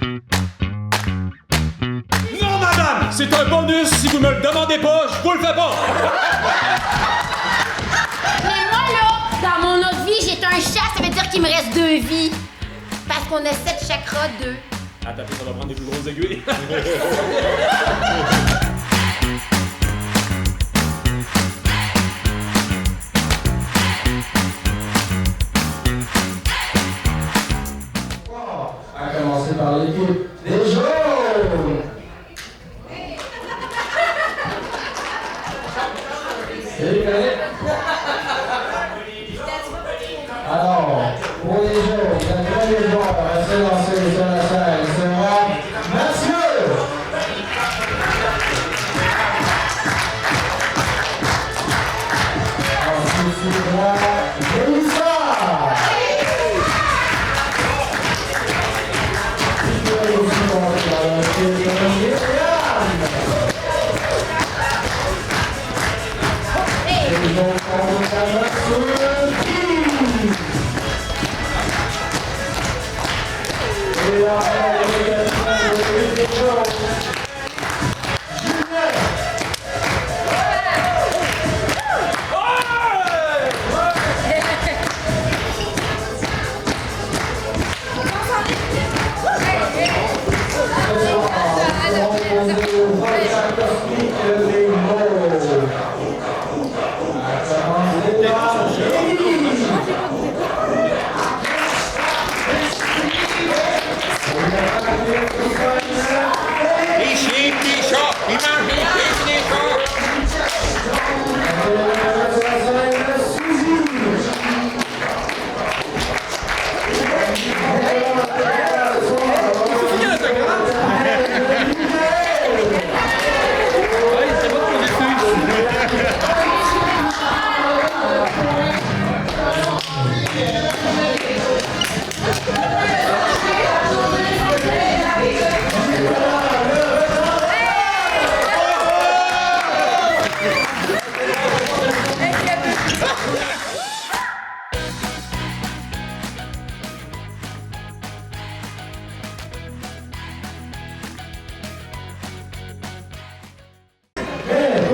Non, madame! C'est un bonus. Si vous me le demandez pas, je vous le fais pas. Mais moi, là, dans mon autre vie, j'étais un chat, ça veut dire qu'il me reste 2 vies. Parce qu'on a 7 chakras, 2. Attends, ça va prendre des plus grosses aiguilles. À commencer par l'équipe des jaunes. Salut, Yannick. Alors, pour les jaunes, le premier joueur à se lancer sur la scène sera Mathieu. Ensuite, suivra Mélissa. Les chiens, les chats, ils mangent les chiens, les chats.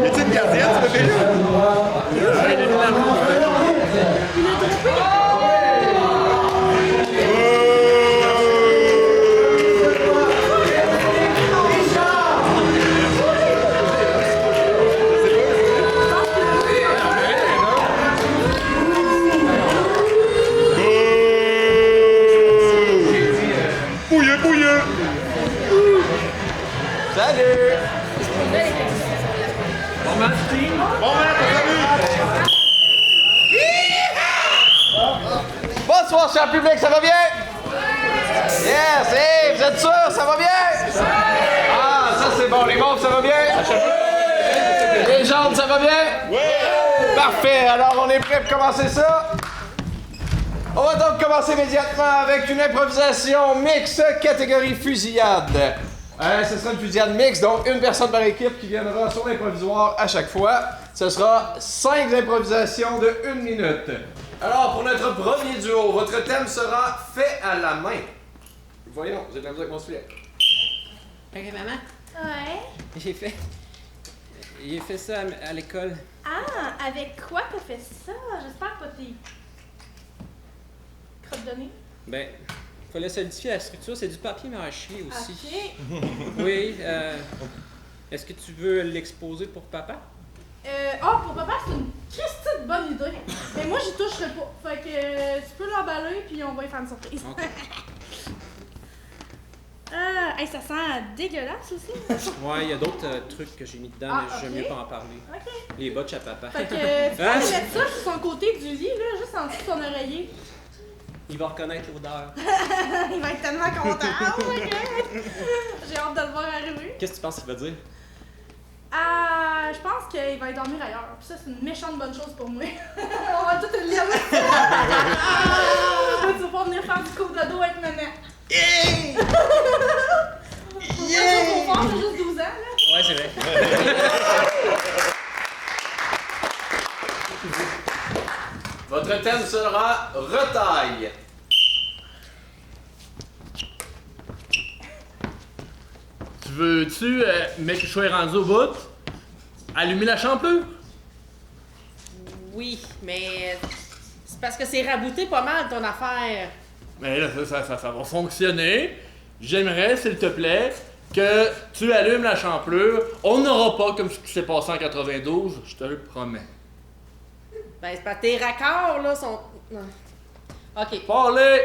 Es-tu une gardienne, ça fait Bouilleux, bouilleux! Salut! Bon match, team! Bon match, salut! Bonsoir, cher public, ça va bien? Yes! Hey, vous êtes sûrs, ça va bien? Ah, ça c'est bon, les mauves, ça va bien? Les jaunes, ça va bien? Oui! Parfait, alors on est prêt pour commencer ça? On va donc commencer immédiatement avec une improvisation mixte catégorie fusillade. Ce sera une fusillade mixte, donc une personne par équipe qui viendra sur l'improvisoire à chaque fois. Ce sera 5 improvisations de 1 minute. Alors, pour notre premier duo, votre thème sera « Fait à la main ». Voyons, j'ai de la musique avec mon soulier. Ok, maman, Ouais. j'ai fait ça à l'école. Ah, avec quoi t'as fait ça? J'espère pas tes crottes de nez. Ben, fallait solidifier la structure, c'est du papier mâché aussi. Ok. Oui, est-ce que tu veux l'exposer pour papa? Pour papa, c'est une christie de bonne idée. Mais moi, j'y toucherai pas. Fait que tu peux l'emballer, puis on va y faire une surprise. Ok. Hey, ça sent dégueulasse aussi. Ouais, il y a d'autres trucs que j'ai mis dedans, Ah, mais j'aime ok. mieux pas en parler. Ok. Les botches à papa. Fait que tu peux Hein? aller mettre ça sur son côté du lit, là, juste en dessous de son oreiller. Il va reconnaître l'odeur. Il va être tellement content. Oh my God. J'ai hâte de le voir arriver. Qu'est-ce que tu penses qu'il va dire? Je pense qu'il va dormir ailleurs. Puis ça, c'est une méchante bonne chose pour moi. On va tout le lire. Tu vas pas venir faire du coup de dos avec maman. Yeah! Mon frère, j'ai juste 12 ans, là. Ouais, c'est vrai. Votre thème sera retaille. veux-tu, mais que je sois rendu au bout, allumer la champlure? Oui, mais c'est parce que c'est rabouté pas mal ton affaire. Mais là, ça va fonctionner. J'aimerais, s'il te plaît, que tu allumes la champlure. On n'aura pas comme ce qui s'est passé en 92, je te le promets. Ben, c'est parce que tes raccords, là, sont... Non. OK. Parlez!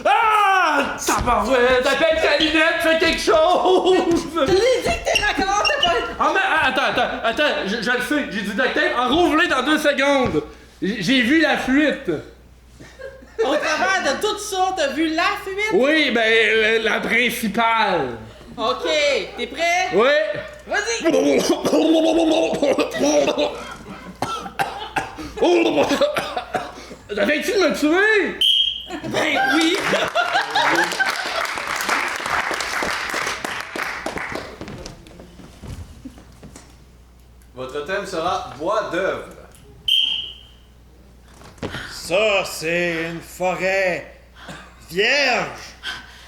Ah! Tabarouette! Appelle ta lunette, fais quelque chose! Je l'ai dit que tes raccords, t'as pas... Ah, mais attends, je le sais, j'ai du duct tape, enroule-les dans 2 secondes! J'ai vu la fuite! Au travers de tout ça, t'as vu la fuite? Oui, ben, la principale! OK, t'es prêt? Oui! Vas-y! T'avais-tu de me tuer? Ben oui! Votre thème sera bois d'œuvre. Ça, c'est une forêt vierge.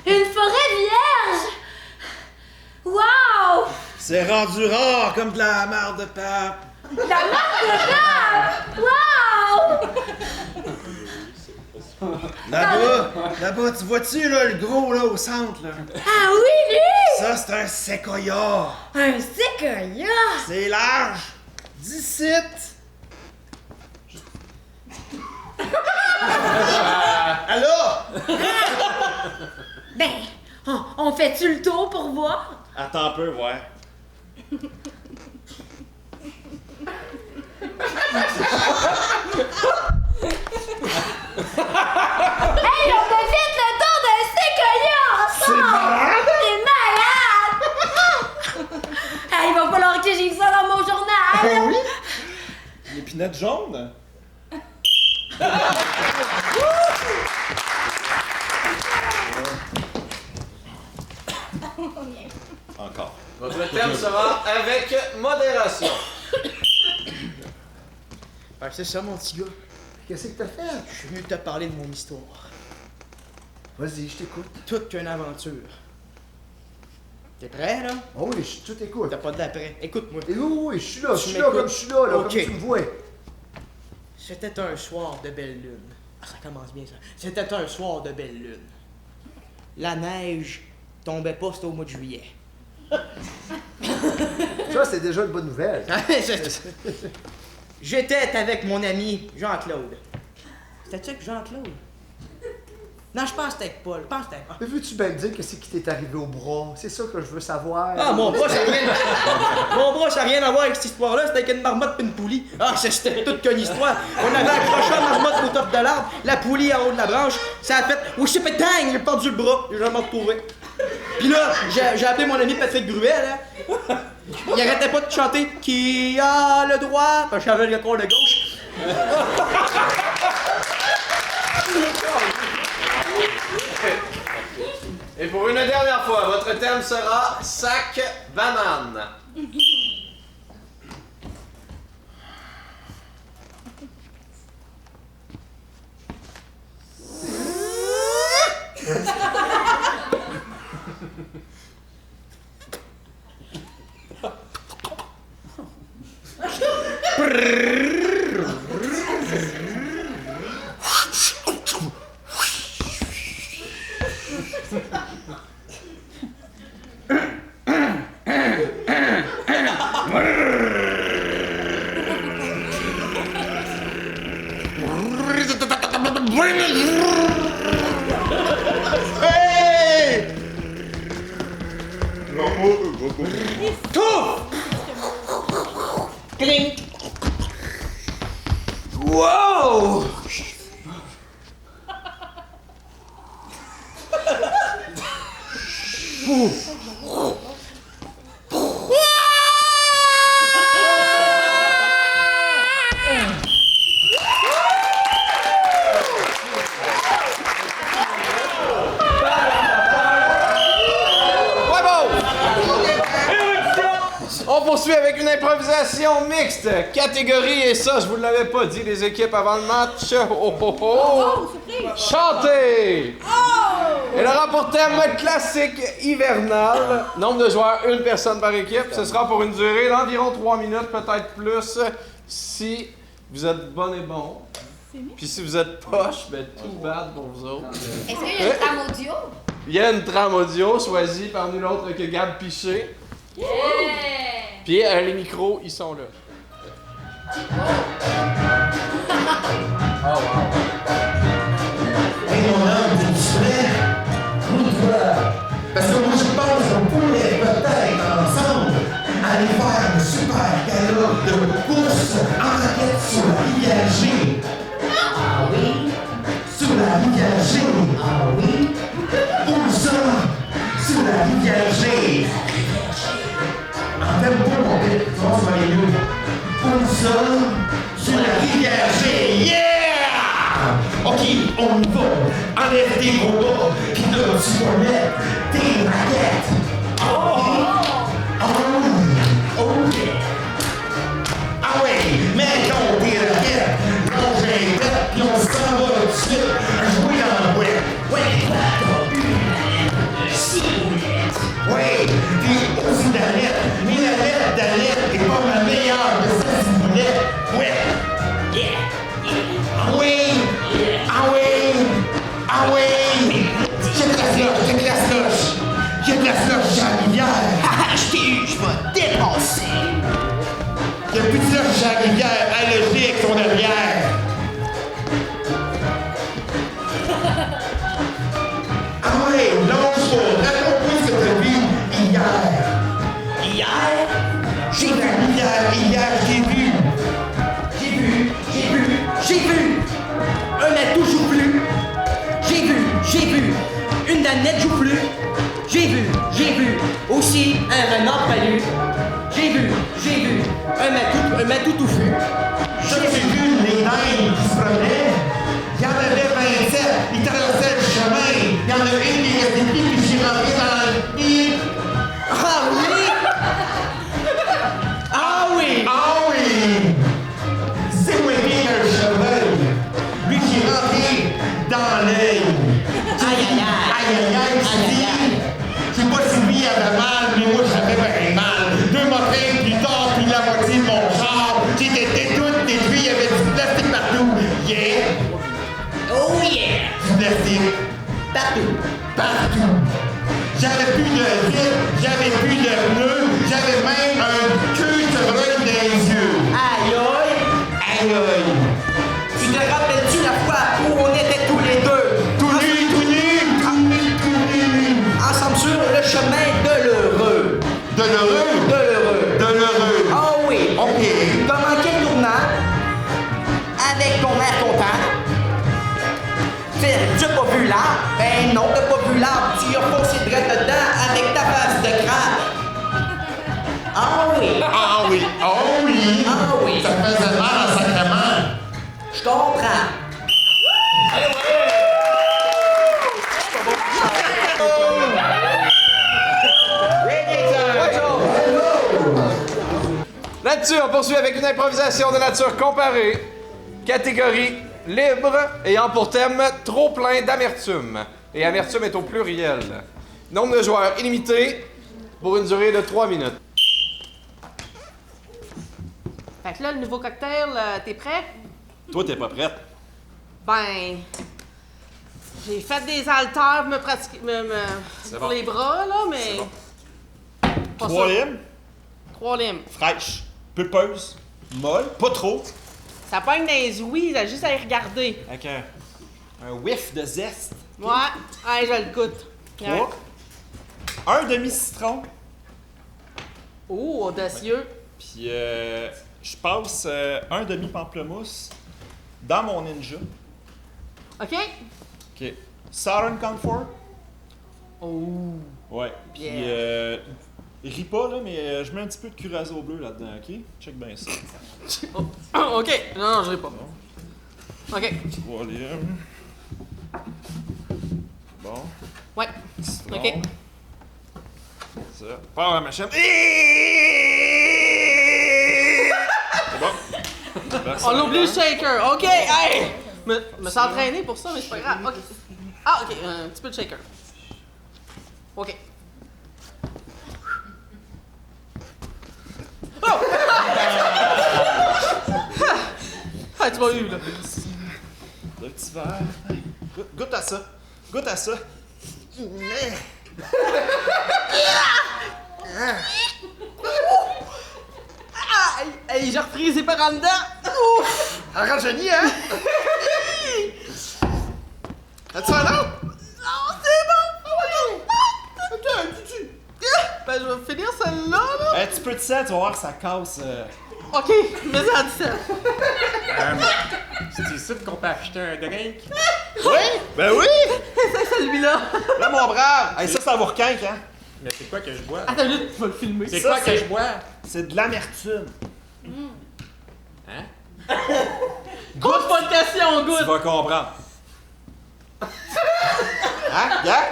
Une forêt vierge! Wow! C'est rendu rare comme de la marde de pape. La marque de pape! Wow! Là-bas, tu vois-tu, là, le gros, là, au centre, là? Ah oui, lui! Ça, c'est un séquoia. Un séquoia! C'est large. 17. Allô? Ben, on fait-tu le tour pour voir? Attends un peu, ouais. Hey, on a fait le tour d'un séquoia ensemble! C'est malade! Hey, il va falloir que j'écrive ça dans mon journal! Oui? L'épinette jaune? Encore. Votre thème sera avec modération. Ben, c'est ça, mon petit gars. Qu'est-ce que t'as fait? Je suis venu te parler de mon histoire. Vas-y, je t'écoute. Toute qu'une aventure. T'es prêt, là? Oh oui, je tout écoute. T'as pas d'après. Écoute-moi. Et oui, je suis là, Tu comme je suis là, Ok. comme tu me vois. C'était un soir de belle lune. Ah, ça commence bien, ça. C'était un soir de belle lune. La neige tombait pas, c'était au mois de juillet. Ça, c'est déjà une bonne nouvelle. J'étais avec mon ami Jean-Claude. C'était-tu avec Jean-Claude? Non, je pense que c'était avec Paul. Je pense que c'était avec... Mais veux-tu bien me dire que c'est qui t'est arrivé au bras? C'est ça que je veux savoir. Ah, mon bras, ça n'a rien... Mon bras, ça n'a rien à voir avec cette histoire-là. C'était avec une marmotte et une poulie. Ah, c'était toute qu'une histoire. On avait accroché la marmotte au top de l'arbre, la poulie en haut de la branche. Ça a fait... Oh, shit, dang! J'ai perdu le bras. J'ai jamais retrouvé. Puis là, j'ai appelé mon ami Patrick Gruel, hein. Il arrêtait pas de chanter « Qui a le droit? » Parce que j'avais le corps de gauche. Et pour une dernière fois, votre thème sera sac banane. Hey! Clink! Wow! On poursuit avec une improvisation mixte. Catégorie, et ça, je vous l'avais pas dit, les équipes avant le match. Oh, oh, oh. Oh, surprise! Chantez! Oh! Elle aura pour thème classique hivernal. Nombre de joueurs, une personne par équipe. Ce sera pour une durée d'environ 3 minutes, peut-être plus, si vous êtes bon et bon. Puis si vous êtes poche, ben tout bad pour vous autres. Est-ce qu'il y a une trame audio? Il y a une trame audio choisie par nul autre que Gab Piché. Yeah! Puis les micros, ils sont là. Oh wow. Hey mon homme, t'es-tu prêt? Oui, toi. Parce que moi je pense qu'on pourrait peut-être ensemble aller faire un super gala de course en raquette sur la rivière G. Ah oui? Sur la rivière G. Ah oui? Où ça? Sur la rivière G. En tempo, mon bête, tu vas se aller mieux. Où ça? Sur la rivière G. Yeah! Ok, on y va. Enlève tes gros bas, pis là, tu vas mettre tes raquettes. Oh! Oh yeah! Ah ouais, mets donc tes raquettes. Longe les têtes, pis on s'en va tout de suite. Jouer dans le web. Ouais, ouais, pis aussi Danette. Mais la lettre d'Annette est pas ma meilleure de ça, si vous voulez. Ouais. Yeah. Ah oui! Ah oui! Ah oui! J'ai de la slush! J'ai de la slush à la rivière! Haha, je t'ai eu, je vais te dépenser! Y'a plus de slush à la rivière, elle le dit avec son derrière! Ah ouais, lâche pas! Raconte-moi ce que t'as vu hier! Hier? J'ai vu la rivière, hier, j'ai vu! Un net tout joue plus. J'ai vu. Une danette joue plus. J'ai vu. Aussi un renard palu. J'ai vu. Un matou touffu. J'ai vu les nains qui se promenaient. Il y en avait 27. Ils traversaient le chemin. Il y en a une qui restait pris puis j'ai rentré dans le nid. Ah oui! C'est moins bien qu'un cheval. Lui qui est rentré dans l'œil. Aïe, tu dis. Je sais pas si lui avait mal, mais moi j'avais bien mal. 2 matins plus tard, puis la moitié de mon char. J'étais toute détruit, il y avait du plastique partout. Yeah! Oh yeah! Du plastique. Partout. J'avais plus de vitre, j'avais plus de pneus, j'avais même un queue de chevreuil dans les yeux. Aïe! Tu te rappelles-tu la fois où on était tous les deux? Tout nus! Ensemble sur le chemin de l'heureux. De l'heureux? Ah oui! Ok. T'as manqué le tournant avec ton air content. Tu as pas vu l'arbre? Ben non, t'as pas vu l'arbre. Tu as foncé direct dedans avec ta face de crabe. Ah oui! Ça faisait mal en sacrement. Je comprends. Là-dessus, on poursuit avec une improvisation de nature comparée. Catégorie libre, ayant pour thème trop plein d'amertume. Et amertume est au pluriel. Nombre de joueurs illimité pour une durée de 3 minutes. Fait que là, le nouveau cocktail, t'es prêt? Toi, t'es pas prête? Ben. J'ai fait des haltères pour me pratiquer. Pour les bras, là, mais. Pas 3 ça. limes, 3 limes. fraîche, pulpeuse, molle, pas trop, Ça pogne dans les ouïes, là, juste à y regarder. avec un whiff de zeste. Ouais, allez, je le goûte. 3, un demi-citron, Oh, audacieux. puis je passe un demi-pamplemousse dans mon ninja. OK? OK. Southern Comfort. Oh. Ouais. Puis ris pas, là, mais je mets un petit peu de curacao bleu là-dedans, OK? Check bien ça. OK. Non, je ris pas. OK. 3 limes. Bon. Ouais. Citron. OK. Ça. Prends la machine. C'est bon. On oublie le shaker. OK, hey! Me s'entraîner pour ça, mais c'est pas grave. OK. Ah, ok, un petit peu de shaker. Ok. Oh! Ah, tu m'as eu, là. Le petit verre. Goûte à ça. Goûte à ça. Hey, j'ai repris ses par en dedans. Ouf! Arrête, Jenny, hein? As-tu un autre? Non, c'est bon! Ben, je vais finir celle-là, là. Un petit peu de sel, tu vas voir, ça casse. Ok, mets-en du sel. C'est ici qu'on peut acheter un drink? Oui? Ben oui! C'est celui-là. Là, mon brave! Hey, ça vous requinque, hein? Mais c'est quoi que je bois? Attends une minute, tu vas le filmer. C'est ça, quoi que c'est- je bois? C'est de l'amertume. Hein? Goûte pas de question, Tu goûte. vas comprendre. Hein? Gars?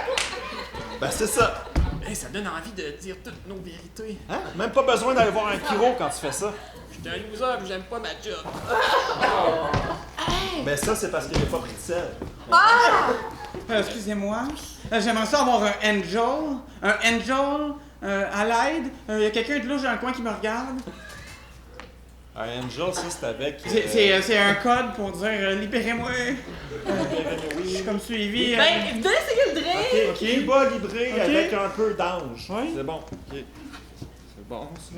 Ben, c'est ça. Hey, ça donne envie de dire toutes nos vérités. Hein? Même pas besoin d'aller voir un chiro quand tu fais ça. J'étais un loser pis j'aime pas ma job. Mais ça, c'est parce qu'il n'a pas pris de sel. Excusez-moi. J'aimerais ça avoir un angel. Un angel à l'aide. Il y a quelqu'un de louche dans le coin qui me regarde. Un angel, ça, c'est avec. C'est un code pour dire libérez-moi. Je suis comme suivi. Ben, donnez c'est le drink. Ok, Cuba libré Ok. avec un peu d'ange. Oui. C'est bon. Ok. C'est bon, ça.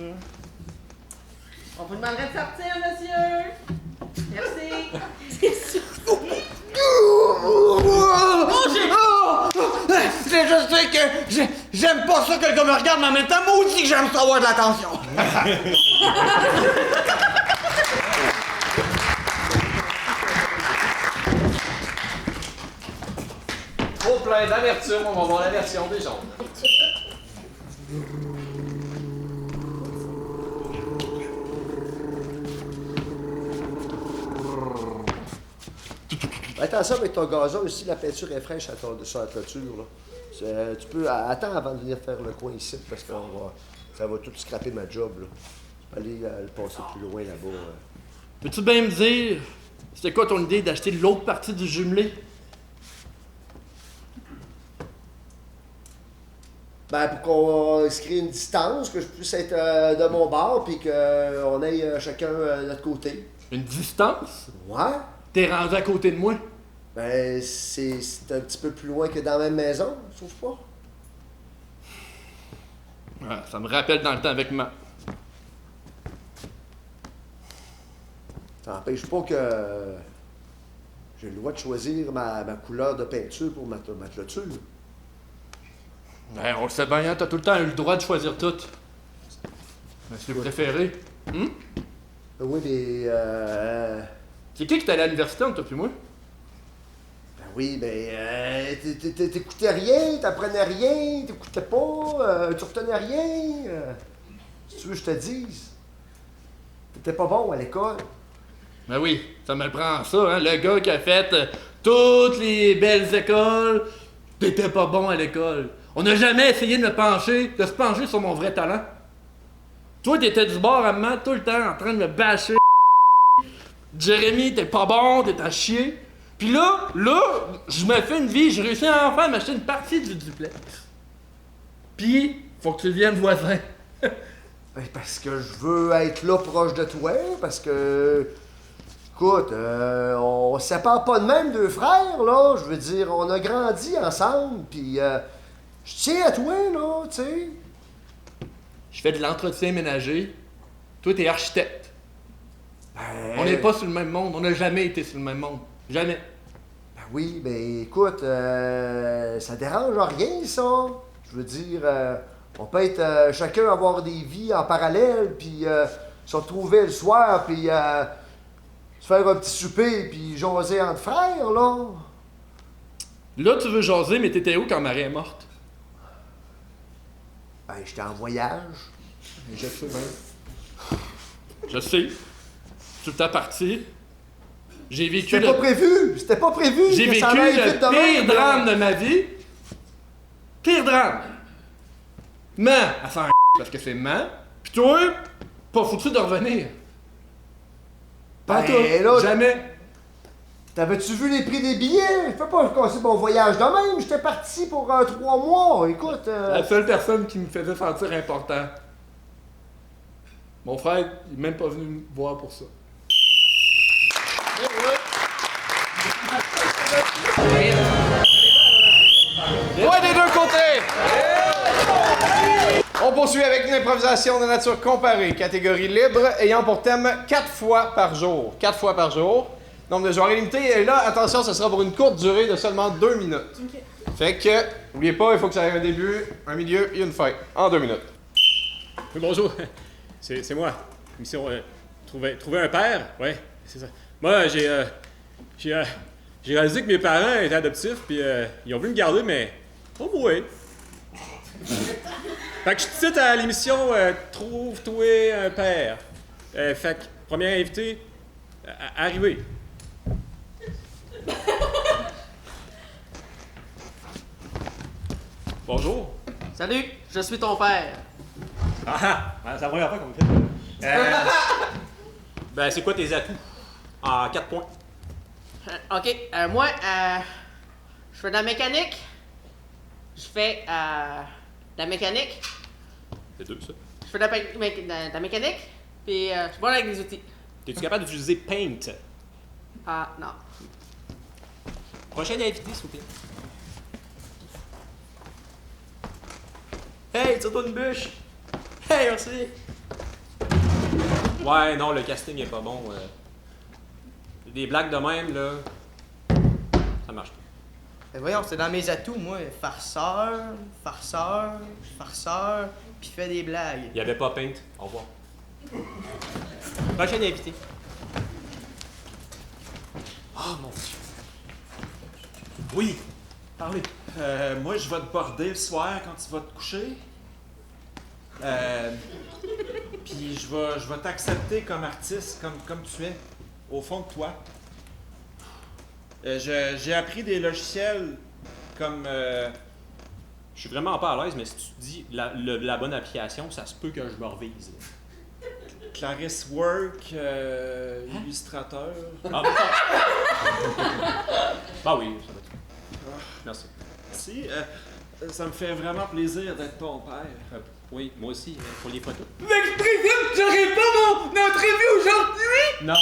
On vous demanderait de sortir, monsieur. Merci. C'est juste que j'aime pas ça que le gars me regarde, mais en même temps, moi aussi que j'aime ça avoir de l'attention. Trop plein d'amertume, on va voir la version des jaunes. Attention avec ton gazon aussi, la peinture est fraîche sur la toiture. Là. Tu peux attends avant de venir faire le coin ici parce que ça va tout scraper ma job. Là. Tu peux aller le passer plus loin là-bas. Peux-tu bien me dire, c'était quoi ton idée d'acheter l'autre partie du jumelé? Ben, pour qu'on se crée une distance, que je puisse être de mon bord, puis qu'on aille chacun de notre côté. Une distance? Ouais. T'es rendu à côté de moi? Ben, c'est un petit peu plus loin que dans la même maison, je trouve pas. Ah, ça me rappelle dans le temps avec ma... Ça n'empêche pas que j'ai le droit de choisir ma couleur de peinture pour ma clôture. Ben, on le sait bien, hein, t'as tout le temps eu le droit de choisir tout. Mais c'est préféré. Oui, mais C'est qui t'allait à l'université entre toi puis moi? ben oui, ben t'écoutais rien, t'apprenais rien, t'écoutais pas, tu retenais rien. Si tu veux que je te dise, t'étais pas bon à l'école. Ben oui, ça me prend ça, hein, le gars qui a fait toutes les belles écoles, t'étais pas bon à l'école. On n'a jamais essayé de se pencher sur mon vrai talent. Toi, t'étais du bord à main tout le temps en train de me bâcher. Jérémy, t'es pas bon, t'es à chier. Puis là, je me fais une vie, j'ai réussi enfin à m'acheter une partie du duplex. Puis, faut que tu deviennes voisin. Ben, parce que je veux être là proche de toi, parce que... Écoute, on se sépare pas de même, deux frères, là. Je veux dire, on a grandi ensemble, puis je tiens à toi, là, tu sais. Je fais de l'entretien ménager. Toi, t'es architecte. Ben, On n'est pas sur le même monde, on n'a jamais été sur le même monde. Jamais. Ben oui, ben écoute, ça dérange rien, ça. Je veux dire, on peut être chacun avoir des vies en parallèle, puis se retrouver le soir, puis se faire un petit souper, puis jaser entre frères, là. Là, tu veux jaser, mais t'étais où quand Marie est morte? Ben, j'étais en voyage. Je sais bien. Je sais. Tu t'es parti. J'ai vécu C'était pas prévu! C'était pas prévu! J'ai que vécu ça allait vite de le pire même, drame là. de ma vie. Pire drame. Mais, elle s'en parce que c'est man. Pis toi, pas foutu de revenir. Pas Ben, toi. là, Jamais. T'avais-tu vu les prix des billets? Je peux pas casser mon voyage de même. J'étais parti pour 3 mois. Écoute... La seule personne qui me faisait sentir important. Mon frère, il est même pas venu me voir pour ça. Ouais, des deux côtés! On poursuit avec une improvisation de nature comparée, catégorie libre, ayant pour thème 4 fois par jour. 4 fois par jour. Nombre de joueurs illimité. Et là, attention, ce sera pour une courte durée de seulement 2 minutes. Ok. Fait que, n'oubliez pas, il faut que ça ait un début, un milieu et une fin. En 2 minutes. Oui, bonjour. C'est moi. Mission trouver un père. Ouais, c'est ça. Moi, j'ai réalisé que mes parents étaient adoptifs, puis ils ont voulu me garder, mais oh ouais. Fait que je te cite à l'émission Trouve-toi un père. Fait que, premier invité, arrivé. Bonjour. Salut, je suis ton père. Ah, c'est la première fois qu'on me fait. Ben, c'est quoi tes atouts? En 4 points. Ok, moi, je fais de la mécanique. Je fais de la mécanique. C'est 2, ça. Je fais de la mécanique. Puis je suis bon avec les outils. Es-tu capable d'utiliser Paint? Ah, non. Prochain invité, s'il vous plaît. Hey, tire-toi une bûche! Hey, merci! Ouais, non, le casting est pas bon. Des blagues de même, là, ça marche pas. Ben voyons, c'est dans mes atouts, moi. Farceur, puis fait des blagues. Il y avait pas Paint. Au revoir. Prochain invité. Oh mon Dieu. Oui, parlez. Moi, je vais te border le soir quand tu vas te coucher. Puis je vais t'accepter comme artiste, comme tu es, au fond de toi. J'ai appris des logiciels comme... Je suis vraiment pas à l'aise, mais si tu dis la bonne application, ça se peut que je me revise. Clarisse Work, Illustrateur. Ah, bah oui, ça va être. Merci. Merci. Ça me fait vraiment plaisir d'être ton père. Oui, moi aussi, pour les photos. Mais je présume que j'aurai pas mon entrevue aujourd'hui? Non!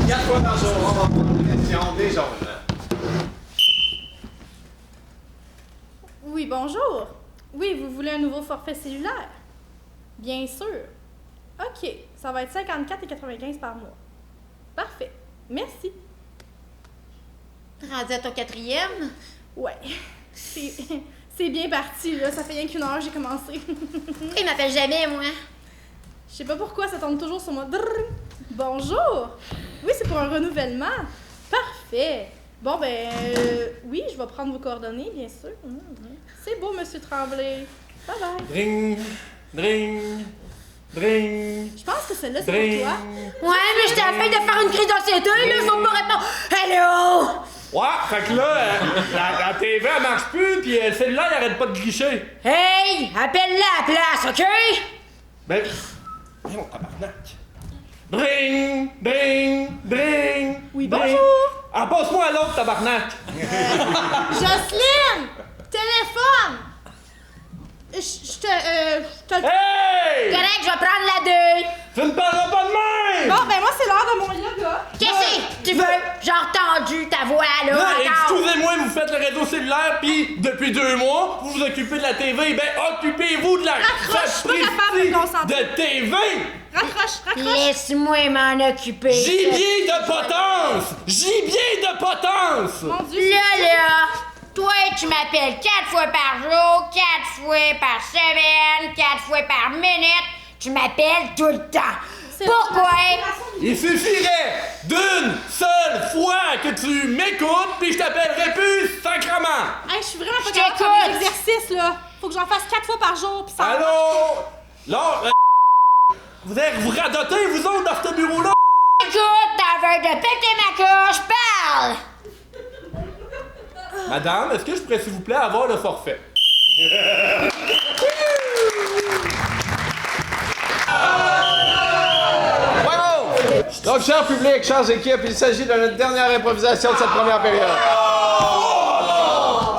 Quatre fois par jour, on va prendre une question des jaunes. Oui, bonjour. Oui, vous voulez un nouveau forfait cellulaire? Bien sûr. OK, ça va être 54,95 par mois. Parfait. Merci. Rendu à ton 4e? Ouais. C'est bien parti, là. Ça fait rien qu'une heure, j'ai commencé. Il m'appelle jamais, moi. Je sais pas pourquoi, ça tombe toujours sur moi. Drrr. Bonjour! Oui, c'est pour un renouvellement. Parfait. Bon, ben, oui, je vais prendre vos coordonnées, bien sûr. C'est beau, Monsieur Tremblay. Bye-bye. Dring, dring, dring. Je pense que celle-là, c'est Dring. pour toi. Ouais, mais j'étais à la fin de faire une crise d'anxiété, là, faut me répondre. Hello! Ouais, fait que là, la TV elle marche plus, pis le cellulaire il arrête pas de glisser. Hey! Appelle-la à la place, OK? Ben, voyons, tabarnak. Dring, dring, dring. Oui, dring. bonjour! Ah, passe-moi à l'autre, tabarnak. Jocelyne! Téléphone! Je te... Hey! Correct, je vais prendre la 2. Tu ne parleras pas de même! Bon, ben moi, c'est l'heure de mon yoga. Qu'est-ce que tu veux? J'ai entendu ta voix, là, Non, encore. excusez-moi, vous faites le réseau cellulaire, puis depuis 2 mois, vous vous occupez de la TV, ben occupez-vous de la Raccroche, je suis pas capable de me concentrer. de TV! Raccroche. Laisse-moi m'en occuper. Gibier de potence! Gibier de potence! Mon Dieu, Là, toi, tu m'appelles 4 fois par jour, 4 fois par semaine, 4 fois par minute. Tu m'appelles tout le temps. Pourquoi? Il suffirait d'une seule fois que tu m'écoutes, puis je t'appellerai plus sacrement! hey, je suis vraiment pas Je capable de faire t'écoute. des exercices, là. Faut que j'en fasse 4 fois par jour, pis ça... Allô? Là, vous allez vous radoter, vous autres, dans ce bureau-là? Écoute, t'as envie de péter ma couche, parle! Madame, est-ce que je pourrais s'il vous plaît avoir le forfait? Bravo! Donc, cher public, chers équipes, il s'agit de notre dernière improvisation de cette première période.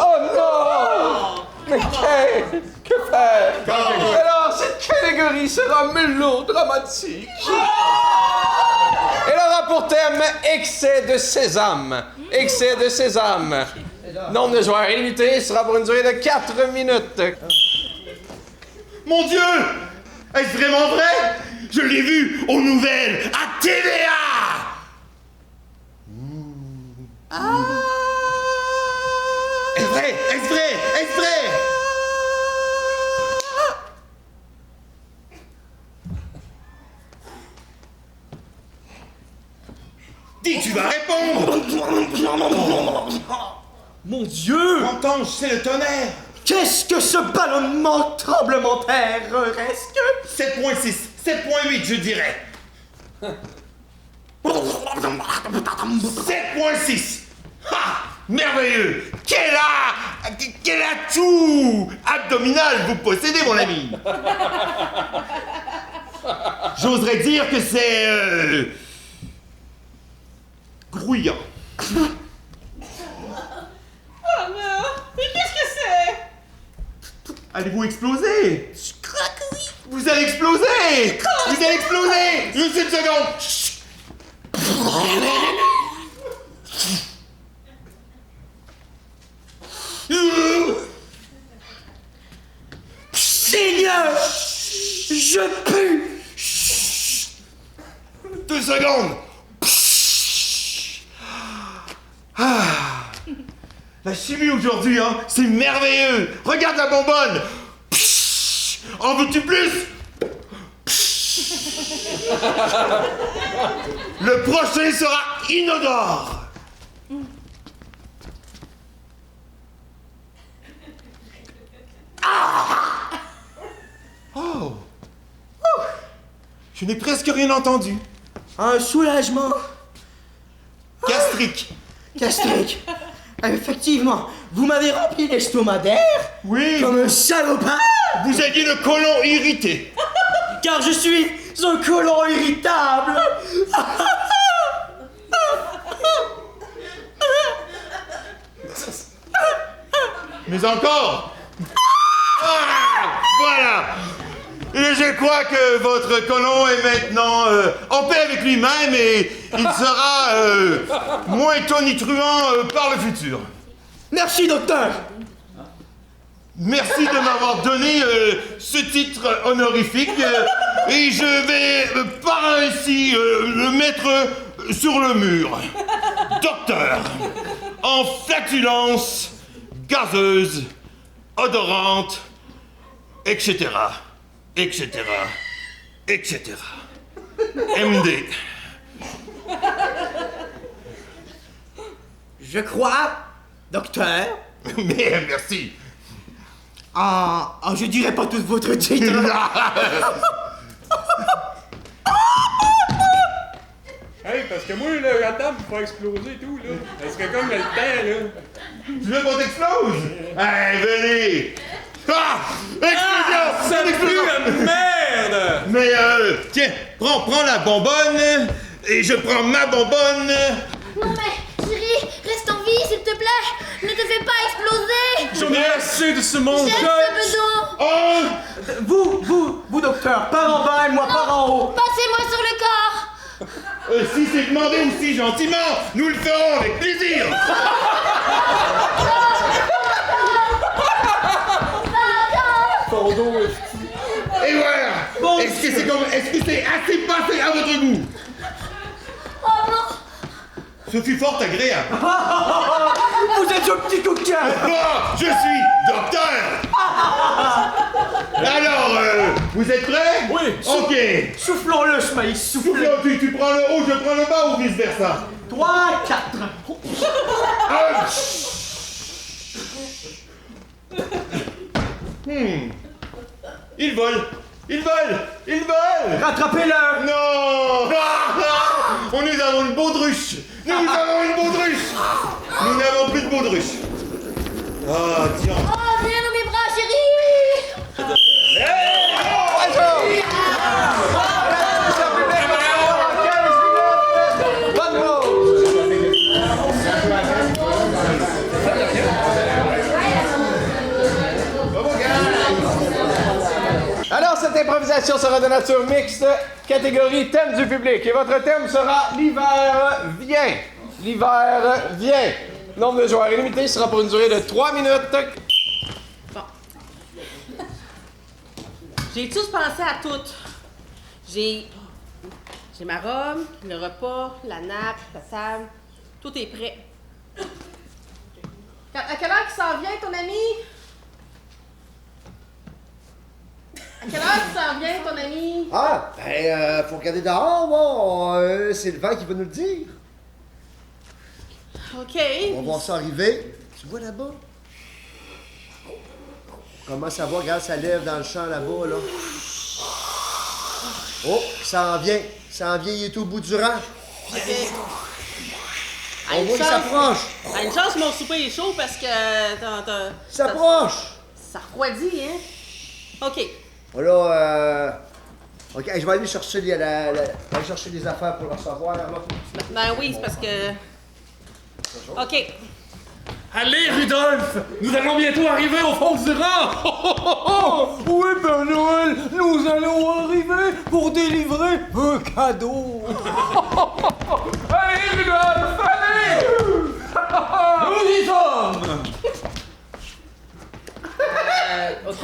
Oh non! Mais que faire? Alors, cette catégorie sera mélodramatique. Elle aura pour thème excès de sésame. Excès de sésame. Nombre de joueurs illimité sera pour une durée de 4 minutes. Mon Dieu! Est-ce vraiment vrai? Je l'ai vu aux nouvelles, à TVA! Est-ce vrai? Est-ce vrai? Est-ce vrai? Dis, tu vas répondre! Mon Dieu! Entends, c'est le tonnerre! Qu'est-ce que ce ballonnement tremblementaire reste? 7.6, 7.8, je dirais. 7.6. Ha! Merveilleux! Quel atout abdominal vous possédez, mon ami! J'oserais dire que c'est... grouillant. Oh non! Mais qu'est-ce que c'est? Allez-vous exploser? Je crois que oui! Vous allez exploser! Vous allez exploser! Une seconde! Seigneur! Je pue! 2 secondes! Ah. La chimie aujourd'hui, hein, c'est merveilleux! Regarde la bonbonne! En veux-tu plus? Le prochain sera inodore! Ah! Oh! Je n'ai presque rien entendu. Un soulagement. Gastrique. Gastrique. Effectivement, vous m'avez rempli l'estomac d'air. Oui. Comme un salopard. Vous aviez le côlon irrité. Car je suis un côlon irritable. Mais encore. Ah, voilà. Et je crois que votre côlon est maintenant en paix avec lui-même et il sera moins tonitruant par le futur. Merci, docteur. Merci de m'avoir donné ce titre honorifique et je vais par ainsi le mettre sur le mur. Docteur, en flatulence gazeuse, odorante, etc. etc. etc. MD. Je crois, docteur. Mais merci. Je dirais pas tout votre titre. Hey, parce que moi, là, la table, il faut exploser et tout, là. Est-ce que comme le temps, là? Tu veux qu'on t'explose? Hey, venez! Ah! Explosion! Ça explosion! pue, merde! Mais tiens, prends la bonbonne et je prends ma bonbonne. Non mais, chérie, reste en vie, s'il te plaît. Ne te fais pas exploser. J'en ai assez de ce monde. J'ai ce besoin. Oh! Vous, docteur, par en bas et moi par en haut. Passez-moi sur le corps. Si c'est demandé aussi gentiment, nous le ferons avec plaisir. Et voilà. Bon, Est-ce que c'est assez passé à votre goût? Oh non. Ce fut fort agréable. Vous êtes un petit coquin. Je suis docteur. Alors, vous êtes prêts? Oui. Ok. Soufflons-le, Schmaïs, soufflez. Tu prends le haut, je prends le bas ou vice versa? 3, 4. Ils volent. Ils volent. Rattrapez-le. Non. Nous avons une baudruche. Nous n'avons plus de baudruche. Ah, Dion. Oh, viens dans mes bras, chérie! Bonne pause! Alors, cette improvisation sera de nature mixte, catégorie thème du public. Et votre thème sera l'hiver vient. L'hiver vient. Nombre de joueurs illimité sera pour une durée de 3 minutes. Bon. J'ai tous pensé à tout. J'ai ma robe, le repas, la nappe, la table. Tout est prêt. À quelle heure qu'il s'en vient, ton ami? À quelle heure qu'il s'en vient, ton ami? Ah, ben, faut regarder dehors, moi. C'est le vent qui va nous le dire. OK. On va voir ça arriver. Tu vois là-bas? Comment ça va? Regarde, ça lève dans le champ là-bas, là. Oh, ça en vient. Ça en vient, il est au bout du rang. OK. On voit qu'il s'approche. Une chance, mon souper est chaud parce que S'approche. ça refroidit, hein? OK. Voilà, OK, je vais aller chercher aller chercher les affaires pour le recevoir, là. Ben oui, c'est parce que... OK. Allez, Rudolph! Nous allons bientôt arriver au fond du rang! Oui, Père Noël, nous allons arriver pour délivrer un cadeau! Allez, Rudolph, allez! Nous y sommes! OK.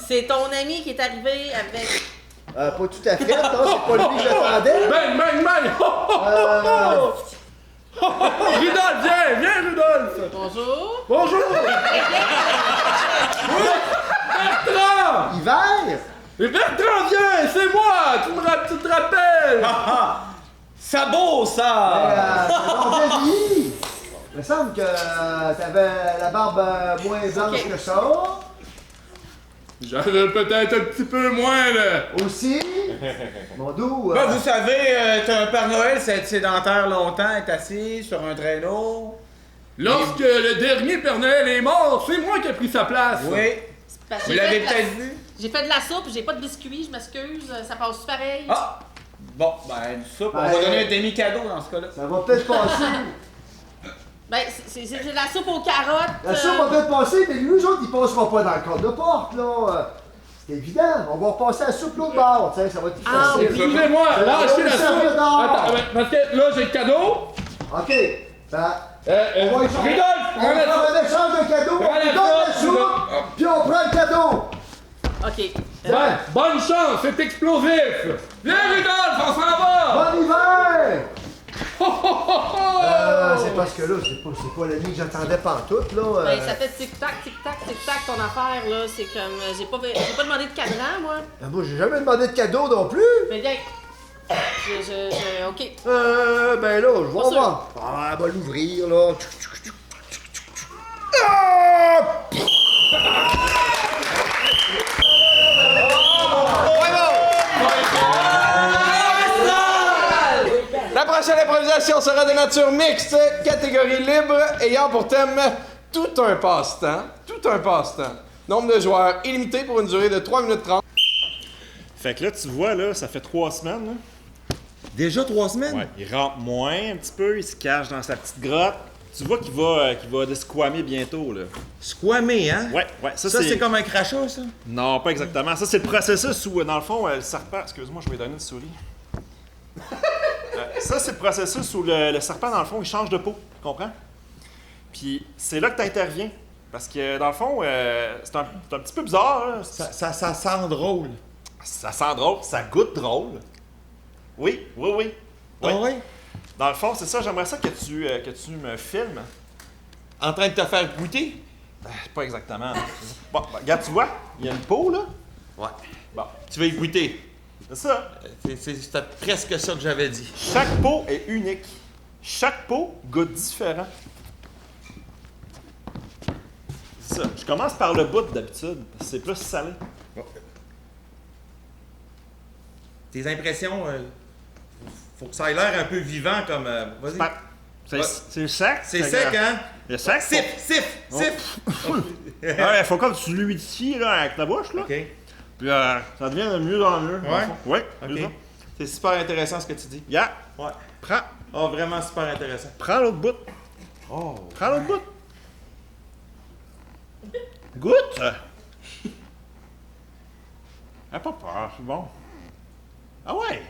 C'est ton ami qui est arrivé avec... Pas tout à fait, non, c'est pas lui que j'attendais. Bang, bang, bang! Rudolph, viens, Rudolph! Bonjour. Bonjour! Oui, Bertrand! Hiver? Et Bertrand, viens, c'est moi! Tu te rappelles? Sabot, ça! C'est bon, vieilli. Il me semble que t'avais la barbe moins blanche que ça. J'avais peut-être un petit peu moins, là. Aussi? Mon doux. Ben, vous savez, t'as un Père Noël sédentaire longtemps, est assis sur un traîneau. Lorsque le dernier Père Noël est mort, c'est moi qui ai pris sa place. Oui. Parce que Vous j'ai l'avez fait de la- peut-être vu? J'ai fait de la soupe, j'ai pas de biscuits, je m'excuse, ça passe pareil. Ah! Bon, ben, une soupe. On va Ben, donner un demi-cadeau dans ce cas-là. Ça va peut-être passer. Ben, c'est de la soupe aux carottes. La soupe va peut-être passer, mais lui, eux autres, ils passeront pas dans le cadre de porte, là. C'est évident. On va repasser la soupe l'autre bord, tu sais, ça va être plus Ah, facile. Excusez-moi, lâchez la soupe. Attends, parce que là, j'ai le cadeau. OK. Ben, On va échanger. Rudolph, On prends la prend soupe. un échange de cadeaux, Prends on la lui donne la soupe, soupe, puis on prend le cadeau. OK. Bonne chance, c'est explosif. Viens, Rudolph, on s'en va. Bon hiver! C'est parce que là, c'est pas la nuit que j'attendais pantoute, là. Ben, ça fait tic-tac, ton affaire, là. C'est comme... J'ai pas demandé de cadran, moi. Ben, moi, j'ai jamais demandé de cadeau non plus. Mais bien... OK. Ben là, je vais voir. Ah, elle va l'ouvrir, là. Ah! La prochaine improvisation sera de nature mixte, catégorie libre, ayant pour thème tout un passe-temps. Tout un passe-temps. Nombre de joueurs illimité pour une durée de 3 minutes 30. Fait que là, tu vois, là, ça fait 3 semaines, là. Déjà 3 semaines? Ouais, il rentre moins un petit peu, il se cache dans sa petite grotte. Tu vois qu'il va desquamer bientôt, là. Squamé, hein? Ouais, Ça, c'est comme un crachat, ça? Non, pas exactement. Ça, c'est le processus où, dans le fond, le serpent... Excuse-moi, je vais lui donner une souris. Ça, c'est le processus où le serpent, dans le fond, il change de peau. Tu comprends? Puis c'est là que tu interviens. Parce que, dans le fond, c'est un petit peu bizarre. Là. Ça sent drôle. Ça sent drôle, ça goûte drôle. Oui. Ah oui? Dans le fond, c'est ça. J'aimerais ça que tu me filmes. En train de te faire goûter? Pas exactement. Bon, regarde, tu vois, il y a une peau, là. Ouais. Bon, Tu vas y goûter. c'est ça. C'était presque ça que j'avais dit. Chaque peau est unique. Chaque peau goûte différent. C'est ça. Je commence par le bout d'habitude. C'est plus salé. Tes impressions, faut que ça ait l'air un peu vivant comme... vas-y. C'est le sac? C'est sec, hein? Le sac? Sif! Ouais, faut comme tu l'humidifies là, avec ta bouche, là. OK. Puis ça devient de mieux en mieux. Ouais? Ouais, OK. C'est super intéressant ce que tu dis. Yeah. Ouais. Prends. Oh, vraiment super intéressant. Prends l'autre bout. Oh. Prends l'autre bout. Goûte. Ah, pas peur, c'est bon. Ah ouais.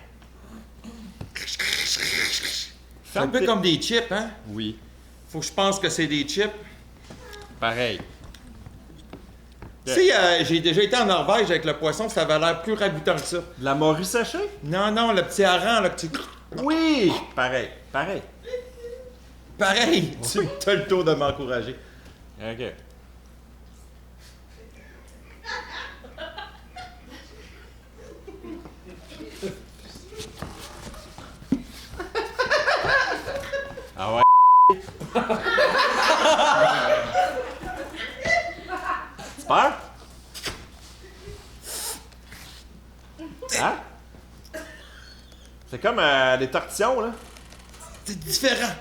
C'est un peu comme des chips, hein? Oui. Faut que je pense que c'est des chips. Pareil. Tu sais, j'ai déjà été en Norvège avec le poisson, ça avait l'air plus ragoûtant que ça. De la morue séchée? Non, le petit hareng, là, que tu... Oui! Pareil. Pareil! Tu as le tour de m'encourager. OK. Ah ouais? Tu peur? Hein? C'est comme des tortillons, là. C'est différent.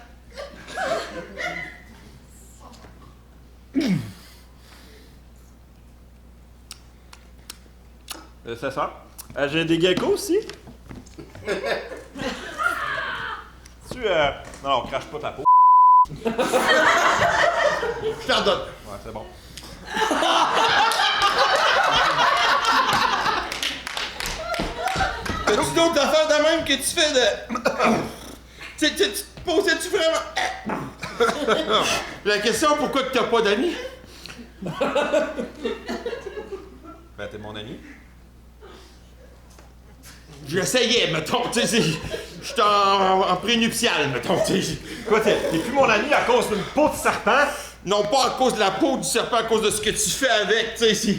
C'est ça. J'ai des geckos aussi. Non, crache pas ta peau. Je t'en donne. Ouais, c'est bon. T'as-tu d'autres affaires de même que tu fais de... Tu te posais-tu vraiment... La question, pourquoi que t'as pas d'amis? Ben, t'es mon ami. J'essayais, mettons, tu sais, j'étais en prénuptial, mettons, tu sais. Quoi, t'es plus mon ami à cause d'une peau de serpent? Non, pas à cause de la peau du serpent, à cause de ce que tu fais avec, tu sais,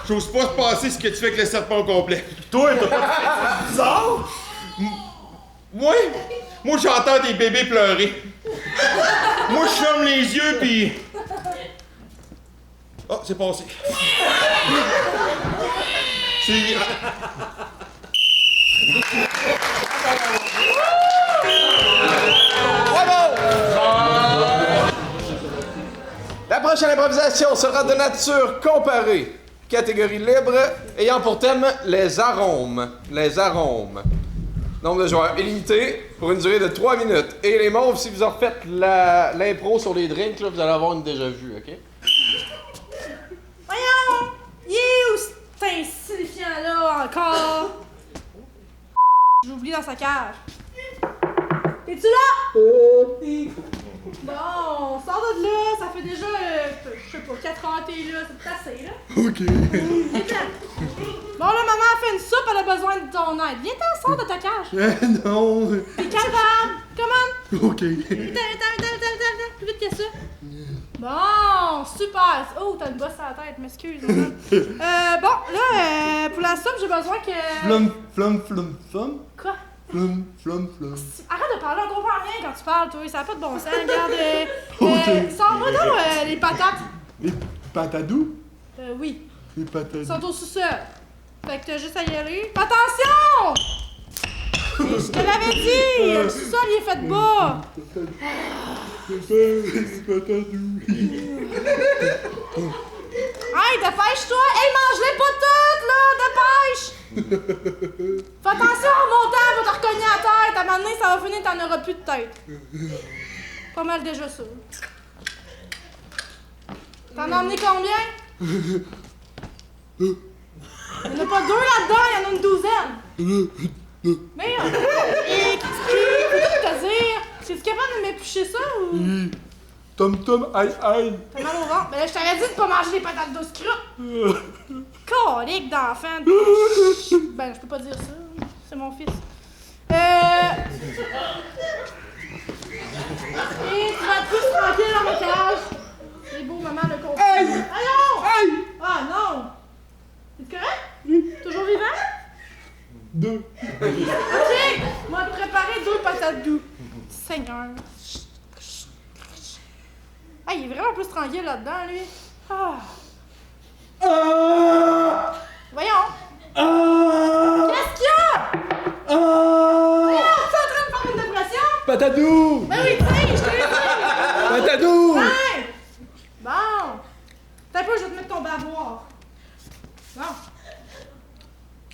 j'ose pas se passer ce que tu fais avec le serpent au complet. Toi, t'as pas de bizarre? Moi, j'entends des bébés pleurer. Moi, je ferme les yeux, puis... Oh, c'est passé. C'est... La prochaine improvisation sera de nature comparée. Catégorie libre, ayant pour thème les arômes. Les arômes. Nombre de joueurs illimité pour une durée de 3 minutes. Et les mauves, si vous en refaites l'impro sur les drinks, là, vous allez avoir une déjà vue, OK? Voyons! Il est où cet insignifiant-là encore? J'ai oublié dans sa cage. Es-tu là? Bon, sors de là, ça fait déjà, je sais pas, 4 heures que t'es là, c'est assez, là. OK. Viens-t'en. Bon, là, maman a fait une soupe, elle a besoin de ton aide. Viens-t'en, sors de ta cage. Non. T'es capable. Comment? OK. Viens, plus vite que ça. Bon, super. Oh, t'as une bosse à la tête, m'excuse. Bon, là, pour la soupe, j'ai besoin que... Flum. Quoi? Flum. Arrête de parler, on comprend rien quand tu parles, toi. Ça n'a pas de bon sens. Regarde, sors-moi donc les patates. Les patadous? Oui. Les patadous. Ils sont au sous-sol. Fait que t'as juste à y aller. Attention! Et je te l'avais dit! Le sous-sol, il est fait de bas. Les patadous. Hey, dépêche-toi! Hey, mange-les pas toutes, là! Dépêche! Fais attention en montant, elle va te recogner à la tête. À un moment donné, ça va finir, t'en auras plus de tête. Pas mal déjà ça. T'en as emmené combien? Il y en a pas 2 là-dedans, il y en a une douzaine. Merde! Et qu'est-ce que te dire? Es-tu capable de m'éplucher ça ou. Tom, aïe. T'as mal au ventre? Ben là, je t'avais dit de pas manger les patates d'eau scrute! Colique d'enfant! Ben, je peux pas dire ça. C'est mon fils. Et tu vas être plus tranquille dans ma cage. C'est beau, maman, le conflit. Aïe! Aïe! Ah non! C'est correct? Oui. Toujours vivant? 2. Ok! Moi, préparer 2 patates douces. Seigneur. Ah, il est vraiment plus tranquille là-dedans, lui. Ah. Voyons. Qu'est-ce qu'il y a? Voyons, tu es en train de faire une dépression? Patadou! Ben oui, tiens, je t'ai Bon.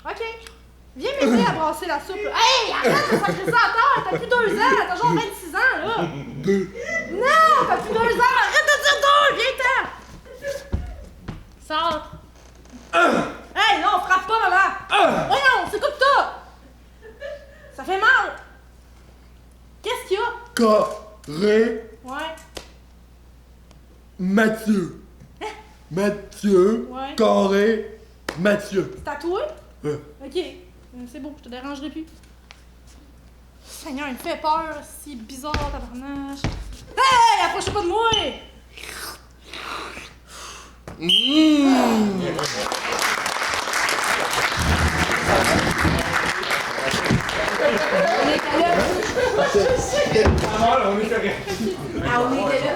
OK. Viens m'aider à brasser la soupe, là. Hey, arrête de sacrer ça à terre! T'as plus 2 ans! T'as genre 26 ans, là! Non! T'as plus 2 ans! Arrête de dire 2! Viens-t'en! Sors! Hey, non, frappe pas, maman! Voyons, c'est quoi que t'as? Ça fait mal! Qu'est-ce qu'il y a? Carré Ouais. Mathieu. Mathieu. Ouais. Carré Mathieu. C'est à toi? Ok. C'est bon, je te dérangerai plus. Seigneur, il me fait peur, c'est bizarre, tabarnache. Hey! Approchez pas de moi! On est correct. Ah, on était là.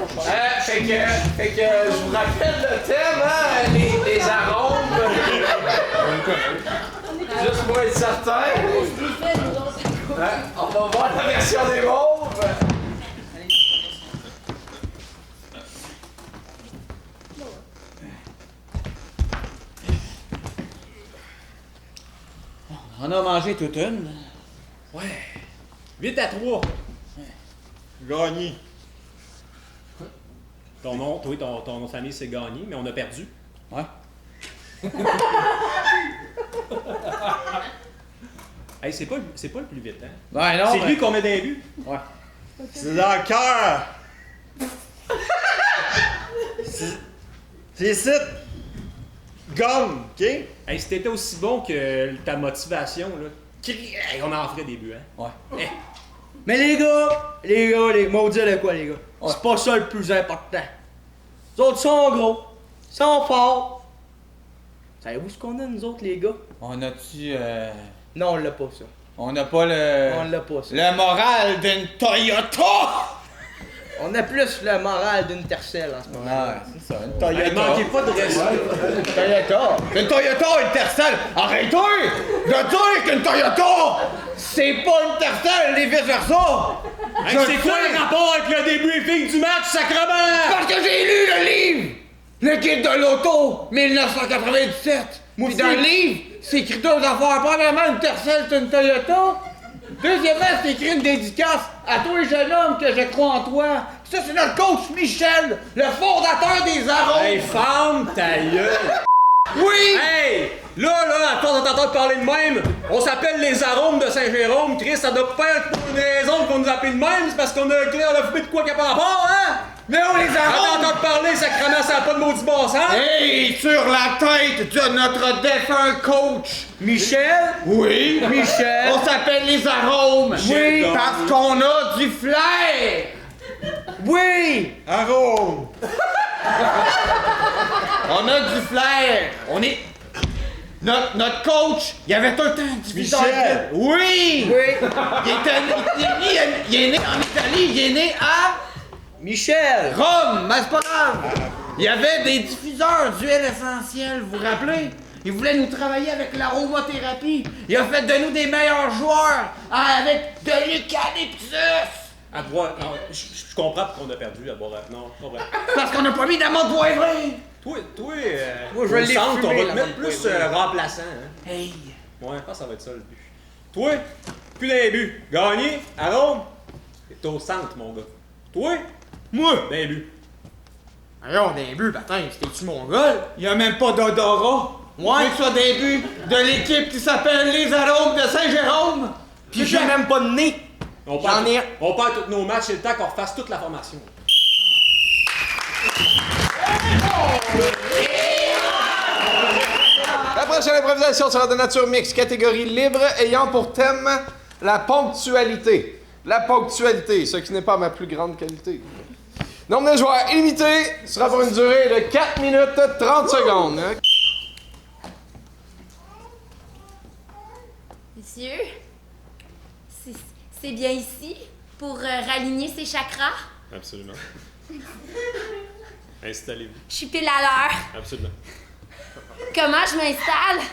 Fait que je vous rappelle le thème, hein, les arômes. Juste pour être certain. On va voir la version des mauves. On a mangé toute une. Ouais. 8 à 3. Gagné. Ton nom, toi, ton nom de famille, c'est Gagné, mais on a perdu. Ouais. Hey, c'est pas le plus vite, hein? Ouais, non. C'est lui qu'on met des buts. Ouais. C'est dans le cœur. C'est ici. Gomme, OK? Hey, si t'étais aussi bon que ta motivation, là, hey, on en ferait des buts, hein? Ouais. Hey. Mais les gars, maudits de quoi, les gars? C'est pas ça le plus important. Les autres sont gros, sont forts. Savez-vous ce qu'on a, nous autres, les gars? On a-tu. Non, on l'a pas, ça. On n'a pas le. On l'a pas, ça. Le moral d'une Toyota! On a plus le moral d'une Tercel en ce moment. Ouais, c'est ça, une Toyota. Hey, manquez pas de respect. Une Toyota! Une Toyota, une Tercel! Arrêtez de dire qu'une Toyota, c'est pas une Tercel et vice-versa! Hey, c'est quoi le rapport avec le débriefing du match, sacrement? Parce que j'ai lu le livre! Le guide de l'auto, 1997! Puis dans le livre, c'est écrit 2 affaires. Premièrement, une Tercel, c'est une Toyota. Deuxièmement, c'est écrit une dédicace à tous les jeunes hommes que je crois en toi. Puis ça, c'est notre coach Michel, le fondateur des arômes. Hey, ferme ta gueule! Oui! Hey! Là, à force de t'entendre parler de même, on s'appelle les arômes de Saint-Jérôme. Chris, ça doit pas être pour une raison qu'on nous appelle de même, c'est parce qu'on a fumé de quoi qu'il n'y a pas rapport, hein? Mais on les arômes! Quand t'entends parler, sacrément, ça n'a pas de maudit bon sens! Hey, sur la tête de notre défunt coach Michel? Oui! Michel? On s'appelle les arômes! Oui! Parce qu'on a du flair! Oui! Arôme. On a du flair! On est... Notre coach, il avait tout le temps du Michel. Oui! Oui! Il est né en Italie, il est né à... Michel! Rome, mais c'est pas grave! Il y avait des diffuseurs d'huile essentielle, vous vous rappelez? Il voulait nous travailler avec l'aromathérapie. Il a fait de nous des meilleurs joueurs avec de l'eucalyptus! À boire, non, je comprends pourquoi on a perdu à boire. Non, pas vrai. Parce qu'on n'a pas mis d'amande poivrée! Toi, Moi, je au l'ai centre, fumé, on va te la mettre menthe plus poivrée. remplaçant, hein. Hey! Ouais, je pense que ça va être ça le but. Toi, plus d'un but. Gagné, Arôme, t'es au centre, mon gars. Toi, Moi! d'un but. Alors, d'un but, patin, c'était-tu mon gars? Il n'y a même pas d'odorat! Ouais. Que soit des buts de l'équipe qui s'appelle les arômes de Saint-Jérôme! Puis j'ai même pas de nez! On J'en ai un. On perd tous nos matchs, c'est le temps qu'on refasse toute la formation. La prochaine improvisation sera de nature mixte, catégorie libre, ayant pour thème la ponctualité. La ponctualité, ce qui n'est pas ma plus grande qualité. Nombre de joueurs illimité sera pour une durée de 4 minutes 30 secondes. Hein? Monsieur, c'est bien ici pour raligner ses chakras? Absolument. Installez-vous. Je suis pile à l'heure. Absolument. Comment je m'installe?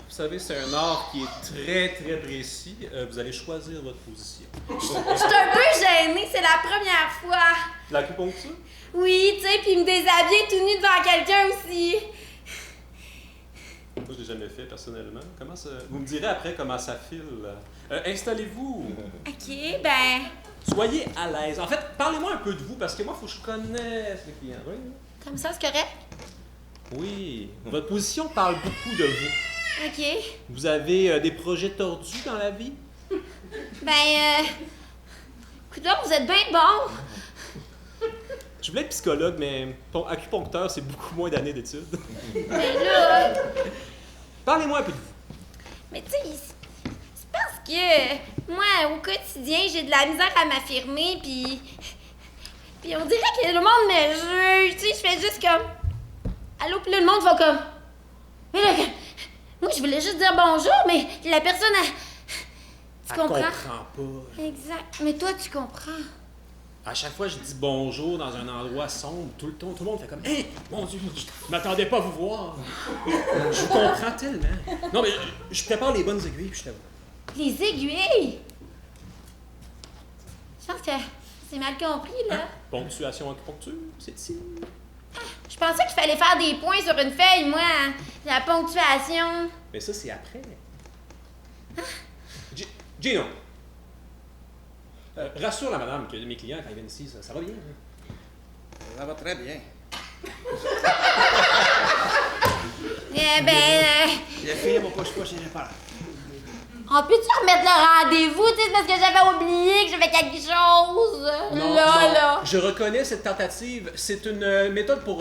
Vous savez, c'est un art qui est très, très précis. Vous allez choisir votre position. Je suis un peu gênée, c'est la première fois. L'acupuncture? Oui, tu sais, puis me déshabiller tout nu devant quelqu'un aussi. l'ai jamais fait personnellement. Vous me direz après comment ça file. Installez-vous. OK, ben... Soyez à l'aise. En fait, parlez-moi un peu de vous, parce que moi, il faut que je connaisse les clients. Oui. Comme ça, c'est correct? Oui. Votre position parle beaucoup de vous. OK. Vous avez des projets tordus dans la vie? Ben, coudonc, vous êtes bien bon. Je voulais être psychologue, mais acupuncteur, c'est beaucoup moins d'années d'études. Mais là... Parlez-moi un peu de vous. Mais tu sais, c'est parce que moi, au quotidien, j'ai de la misère à m'affirmer, puis on dirait que le monde me juge. Tu sais, je fais juste comme... Allô, puis là, le monde va comme... Mais là, moi, je voulais juste dire bonjour, mais la personne, tu comprends? Elle comprend pas. Exact. Mais toi, tu comprends. À chaque fois que je dis bonjour dans un endroit sombre, tout le monde fait comme « Hey, mon Dieu, je m'attendais pas à vous voir. » Je vous comprends tellement. Non, mais je prépare les bonnes aiguilles, puis je t'avoue. Les aiguilles? Je pense que c'est mal compris, là. Ponctuation acupuncture, c'est ici. Je pensais qu'il fallait faire des points sur une feuille, moi. La ponctuation. Mais ça, c'est après. Gino. Rassure la madame que mes clients, quand ils viennent ici, ça va bien. Hein? Ça va très bien. Eh ben... Les filles vont pas chez les parents. On peut-tu remettre le rendez-vous, tu sais, parce que j'avais oublié que j'avais quelque chose. Non, là. Je reconnais cette tentative. C'est une méthode pour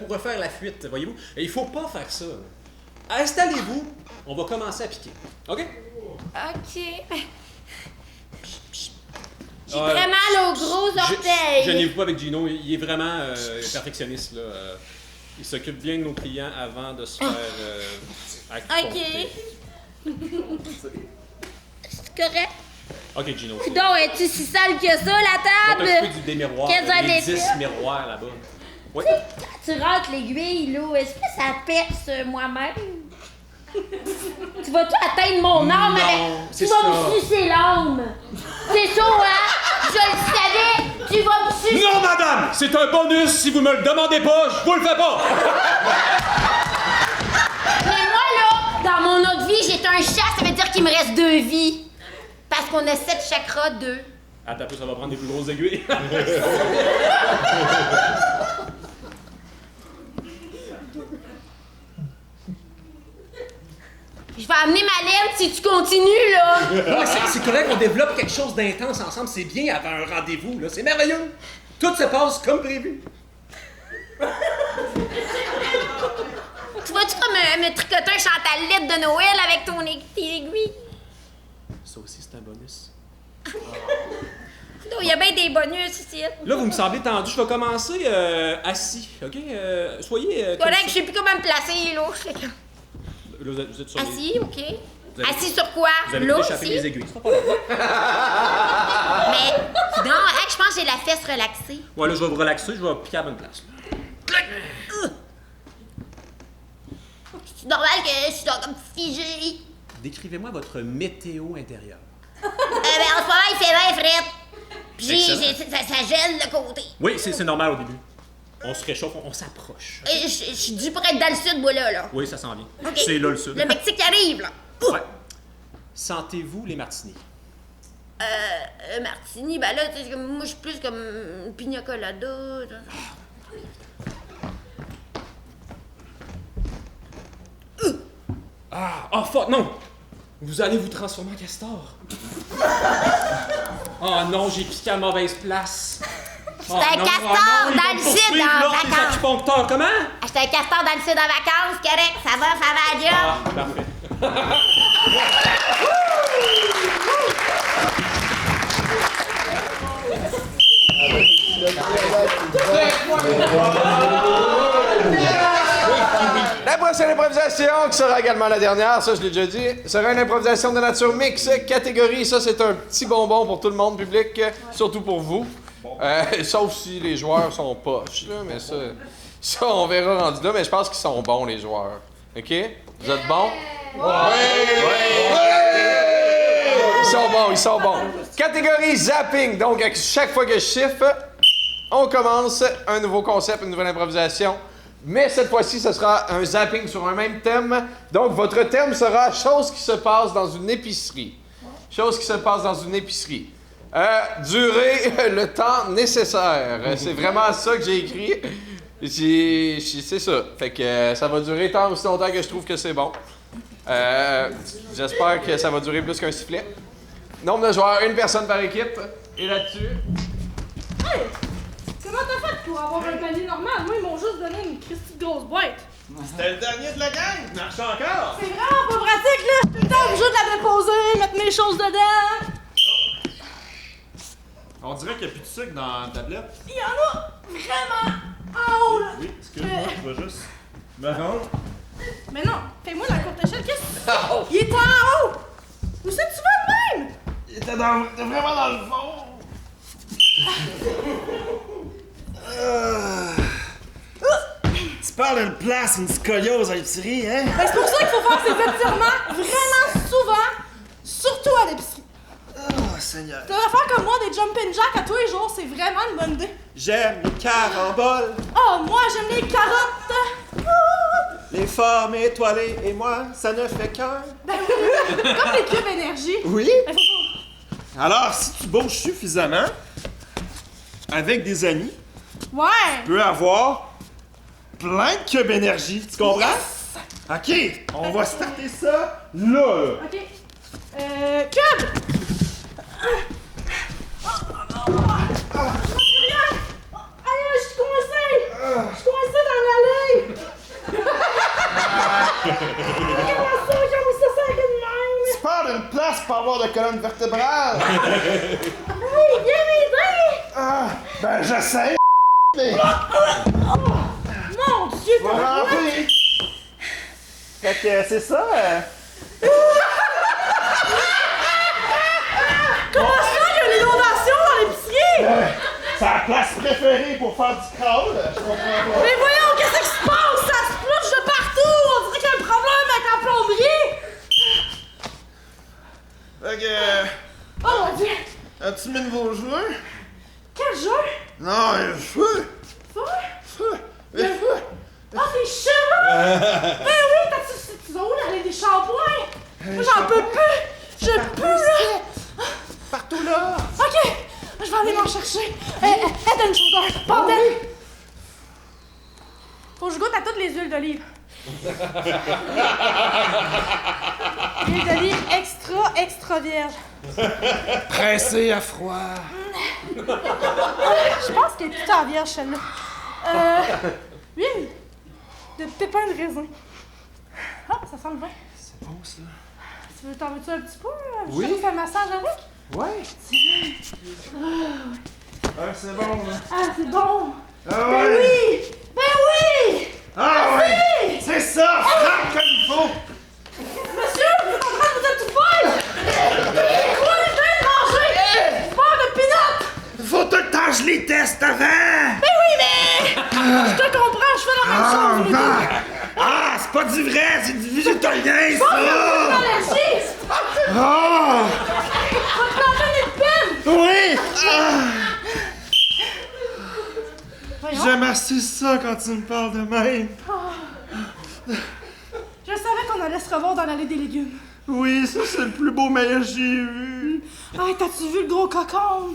refaire la fuite, voyez-vous. Et il faut pas faire ça. Installez-vous. On va commencer à piquer. OK? OK. J'ai très mal aux gros orteils. Je n'ai pas avec Gino. Il est vraiment perfectionniste, là. Il s'occupe bien de nos clients avant de se faire acupuncter. OK. C'est correct? OK, Gino. Donc, es-tu si sale que ça, la table? On va du démiroir. Qu'est-ce Les que 10 miroirs là-bas. Oui? Tu sais, quand tu rentres l'aiguille, là, est-ce que ça perce moi-même? Tu vas-tu atteindre mon âme avec... c'est Tu vas ça. me sucer l'âme. C'est ça, hein? Je le savais. Tu vas me sucer... Non, madame! C'est un bonus. Si vous me le demandez pas, je vous le fais pas. Mais moi, là, dans mon autre vie, j'étais un chat. Ça veut dire qu'il me reste 2 vies. Parce qu'on a 7 chakras, 2. Attends un peu, ça va prendre des plus grosses aiguilles. Je vais amener ma laine si tu continues, là. Ouais, c'est correct, on développe quelque chose d'intense ensemble. C'est bien avant un rendez-vous, là. C'est merveilleux. Tout se passe comme prévu. Tu vas-tu comme me tricoter un chantalette de Noël avec tes aiguilles? Ça aussi, c'est un bonus. Il y a bien des bonus ici. Là, vous me semblez tendu. Je vais commencer assis, OK? Soyez... Correct, je sais plus comment me placer, là. Là, vous êtes sur Assis, OK. Vous avez- Assis sur quoi? Vous allez Là, échapper ici? les aiguilles. C'est pas grave. Mais, non, hey, je pense que j'ai la fesse relaxée. Ouais, là, je vais vous relaxer. Je vais piquer à la bonne place. C'est normal que je suis comme figée. Décrivez-moi votre météo intérieure. Ben, en ce moment, il fait 20 fret. Puis Excellent. ça gèle de côté. Oui, c'est normal au début. On se réchauffe, on s'approche. Et je suis dû pour être dans le sud, moi, là. Oui, ça s'en vient. OK. C'est là le sud. Le Mexique qui arrive, là. Ouais. Sentez-vous les martinis? Martini, ben là, tu sais, moi, je suis plus comme pina colada. Ah! Oh, fuck, non! Vous allez vous transformer en castor. Oh non, j'ai piqué à la mauvaise place. J'étais un castor dans le sud en vacances. Acupuncteur, comment? J'étais un castor dans le sud en vacances, correct, ça va à la job. Ah, parfait. La prochaine improvisation, qui sera également la dernière, ça je l'ai déjà dit, sera une improvisation de nature mix catégorie. Ça, c'est un petit bonbon pour tout le monde, public, surtout pour vous. Sauf si les joueurs sont poches, là, mais ça, on verra rendu là, mais je pense qu'ils sont bons, les joueurs. OK? Vous êtes bons? Ils sont bons. Catégorie zapping. Donc, à chaque fois que je chiffre, on commence un nouveau concept, une nouvelle improvisation. Mais cette fois-ci, ce sera un zapping sur un même thème. Donc, votre thème sera « Chose qui se passe dans une épicerie ». Chose qui se passe dans une épicerie. Durée le temps nécessaire. C'est vraiment ça que j'ai écrit. C'est ça. Fait que ça va durer tant aussi longtemps que je trouve que c'est bon. J'espère que ça va durer plus qu'un sifflet. Nombre de joueurs, une personne par équipe. Et là-dessus... Hey! Comment t'as fait pour avoir un panier normal? Moi, ils m'ont juste donné une Christie de grosse boîte. C'était le dernier de la gang! Marche encore! C'est vraiment pas pratique, là! Tout le temps obligé de la déposer, mettre mes choses dedans. On dirait qu'il n'y a plus de sucre dans la tablette. Il y en a vraiment en haut, là. Oui, excuse-moi, je vais juste me rendre. Mais non, fais-moi la courte échelle, qu'est-ce que tu fais? Il est en haut! Où c'est que tu vas de même? Il était vraiment dans le fond! Tu parles d'une place, une scoliose à l'épicerie, hein? Ben, c'est pour ça qu'il faut faire ces étirements vraiment souvent, surtout à l'épicerie. Oh, Seigneur. Tu devrais faire comme moi des jumping jacks à tous les jours, c'est vraiment une bonne idée. J'aime les caramboles, Oh, moi j'aime les carottes. les formes étoilées, et moi, ça ne fait qu'un. Ben oui, comme les cubes énergie. Oui? Ben, faut pas... Alors, si tu bouges suffisamment, avec des amis, Ouais. tu peux avoir plein de cubes énergie, tu comprends? Yes. Ok, on va starter ça là. Ok. Cube! Aïe, je suis coincé! Je suis coincé dans l'allée! Comment ça avec une main? Tu parles d'une place pour avoir de colonne vertébrale! Hey, viens m'aider! Ah, ben j'essaie! Mon Dieu, t'as Voilà, quoi? Fait que c'est ça. Comment ça, il y a une inondation dans l'épicerie? C'est la place préférée pour faire du crawl. Je comprends pas. Mais voyons, qu'est-ce qui se passe? Ça se plouche de partout! On dirait qu'il y a un problème avec la plomberie! Fait que... Oh mon Dieu! As-tu mis nouveau joueur? Quel jeu? Non, il y a le feu! Feu? Feu! Le feu! Ah, tes cheveux! Ben oui, tu vas où l'allée des shampoings? Moi, j'en peux plus! Je peux, là! Partout là. Ok, je vais aller m'en chercher. Head and Shoulder, bordel! Faut que je goûte à toutes les huiles d'olive. Huile d'olive extra vierge. Pressé à froid. Je pense qu'elle est plutôt à vierge, celle-là. Huile de pépins de raisin. Ah, ça sent le vin. C'est bon ça. T'en veux-tu un petit peu? Oui. Je te fais un massage avec? Ouais. Ah, c'est bon, là. Ah, c'est bon! Ah Ben ouais. oui! Ben oui! Ah Merci! ouais! C'est ça! Frappe comme il faut! Monsieur, vous êtes en train de vous étouffer! C'est quoi les vins mangés? Pas de peanut! Faut tout le temps que je les teste avant! Ben oui, mais... Je te comprends, je fais la même chose, mais Ah, c'est pas du vrai, c'est du végétalien, Pas ça! de allergie! Ah! Va te planter une épine! Oui! Voyons. J'aime assez ça quand tu me parles de même. Je savais qu'on allait se revoir dans l'allée des légumes. Oui, ça c'est le plus beau maillot que j'ai vu. Ah, t'as-tu vu le gros cocon?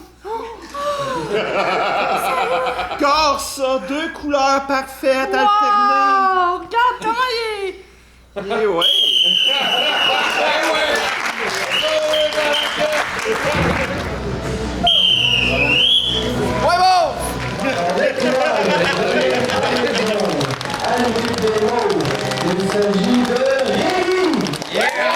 Encore ça, 2 couleurs parfaites alternées. Wow! Regarde comment il est! Et ouais. Ouais, bon! À l'équipe des Roses, il s'agit de Rémi! Yeah!